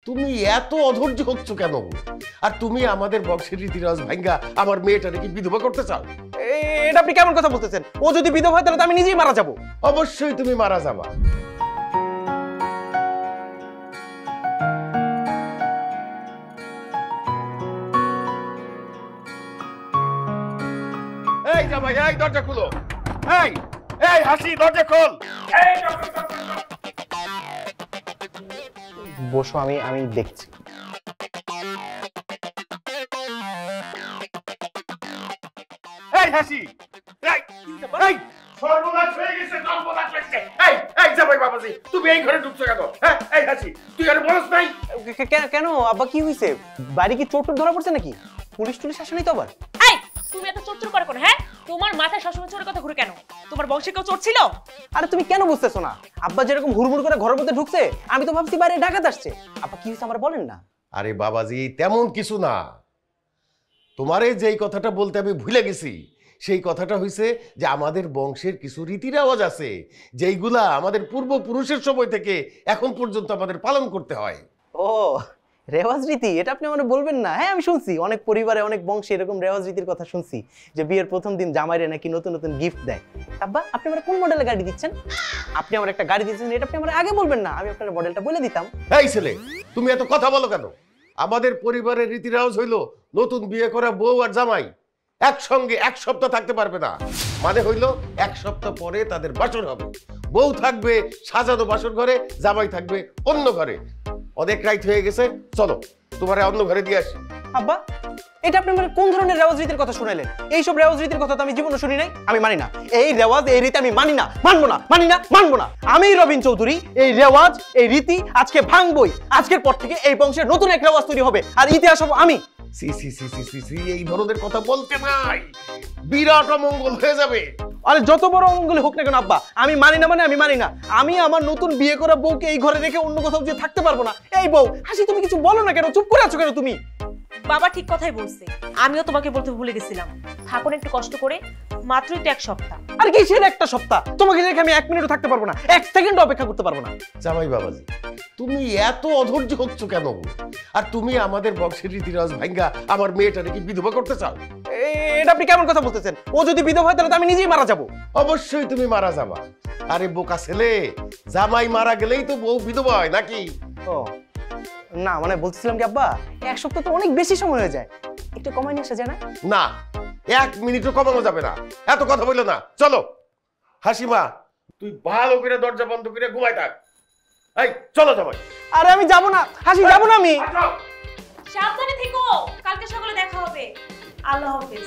তুমি এত অধৈর্য হচ্ছ কেন? আর তুমি আমাদের বংশের রীতিরাজ ভাঙ্গা আমার মেয়েটাকে কি বিধবা করতে চাও? এটা আপনি কেমন কথা বলতেছেন? ও যদি বিধবা হয় তাহলে তো আমি নিজেই মারা যাব। অবশ্যই তুমি মারা যাবা। এই জামাই, এই দরজা খুলো। এই এই হাসি, দরজা খোল। বসো, আমি দেখছি। এই হাসি, এই সর্বনাশ হয়ে গেছে, সর্বনাশ হয়ে গেছে। এই জামাই বাবাজি, তুমি এই ঘরে ঢুকছো কেন? হ্যাঁ, এই হাসি, তুই আর বলস নাই? কেন আব্বা, কি হইছে? বাড়ি কি চোর ধরা পড়ছে নাকি? পুলিশ টুলিশ আসেনি তো আবার? এই তুমি এত চোর করে কোন? হ্যাঁ, তোমার মাথায় সবসময় চোরের কথা ঘুরে কেন? তোমার বংশে কেউ চোর ছিল? আরে তুমি কেন বুঝতেছো না? আব্বা যেরকম হুড়মুড় করে ঘরের মধ্যে ঢুকছে, আমি তো ভাবছি বাইরে ডাকাত আসছে। আব্বা কি হইছে আমার বলেন না। আরে বাবাজি, তেমন কিছু না। তোমারে যেই কথাটা বলতে আমি ভুলে গেছি, সেই কথাটা হইছে যে আমাদের বংশের কিছু রীতি রেওয়াজ আছে যেইগুলা আমাদের পূর্বপুরুষের সময় থেকে এখন পর্যন্ত আমাদের পালন করতে হয়। ও, রেওয়াজ রীতি, এটা আপনি আমাকে বলবেন না? হ্যাঁ, আমি শুনছি অনেক পরিবারে অনেক বংশে এরকম রেওয়াজ রীতির কথা শুনছি, যে বিয়ের প্রথম দিন জামাইরে নাকি নতুন নতুন গিফট দেয়। আব্বা, আপনি আমার কোন মডেলের গাড়ি দিচ্ছেন? আপনি আমার একটা গাড়ি দিচ্ছেন, এটা আপনি আমার আগে বলবেন না? আমি আপনার মডেলটা বলে দিতাম। এই ছেলে, তুমি এত কথা বলো কেন? আমাদের পরিবারের রীতি রেওয়াজ হইলো নতুন বিয়ে করা বউ আর জামাই একসঙ্গে 1 সপ্তাহ থাকতে পারবে না। মানে হইলো 1 সপ্তাহ পরে তাদের বাসর হবে। বউ থাকবে সাজানো বাসর ঘরে, জামাই থাকবে অন্য ঘরে। অনেক রাত হয়ে গেছে, চলো তোমারে অন্য ঘরে দিয়ে আসি। আব্বা, এটা আপনি মানে কোন ধরনের রেওয়াজ রীতির কথা শুনাইলেন? এইসব রেওয়াজ রীতির কথা তো আমি জীবনে শুনি নাই। আমি মানি না এই রেওয়াজ, এই রীতি আমি মানি না, মানবো না, মানি না, মানবো না। আমি রবিন চৌধুরী এই রেওয়াজ, এই রীতি আজকে ভাঙবই। আজকের পর থেকে এই বংশের নতুন এক রেওয়াজ তৈরি হবে, আর ইতিহাস হবো আমি। সি সি সি সি সি সি, এই ধরনের কথা বলতে নাই, বিরাট অমঙ্গল হয়ে যাবে। আরে যত বড় অমঙ্গল হোক না কেন আব্বা, আমি মানি না, মানে আমি মানি না। আমি আমার নতুন বিয়ে করা বউকে এই ঘরে রেখে অন্য কোথাও যে থাকতে পারবো না। এই বউ, হাসি, তুমি কিছু বলো না কেন? চুপ করে আছো কেন তুমি? বাবা ঠিক কথাই বলছে, আমিও তোমাকে বলতে ভুলে গেছিলাম। থাকুন একটু কষ্ট করে, মাত্রই তো 1 সপ্তাহ। আর কিসের 1টা সপ্তাহ? তোমাকে রেখে আমি 1 মিনিটও থাকতে পারবো না, 1 সেকেন্ড অপেক্ষা করতে পারবো না। জামাই বাবাজি, তুমি এত অধৈর্য হচ্ছ কেন? আর তুমি আমাদের বংশের রীতিরাজ ভাঙ্গা আমার মেয়েটাকে কি বিধবা করতে চাও? এটা আপনি কেমন কথা বলতেছেন? ও যদি বিধবা হয় তাহলে তো আমি নিজেই মারা যাব। অবশ্যই তুমি মারা যাবা। আরে বোকা ছেলে, জামাই মারা গেলেই তো বউ বিধবা হয় নাকি? ও না, মানে বলতেছিলাম কি আব্বা, 1 সপ্তাহ তো অনেক বেশি সময় হয়ে যায়, একটু কমাই নিয়ে আসা যায় না? না, 1 মিনিটও কমানো যাবে না। এত কথা বললো না, চলো। হাসিমা, তুই ভালো করে দরজা বন্ধ করে ঘুমাই থাক। এই চলো জামাই। আরে আমি যাব না হাসি, যাব না আমি। সাবধানে থেকো, কালকে সকালে দেখা হবে। আল্লাহ হাফেজ।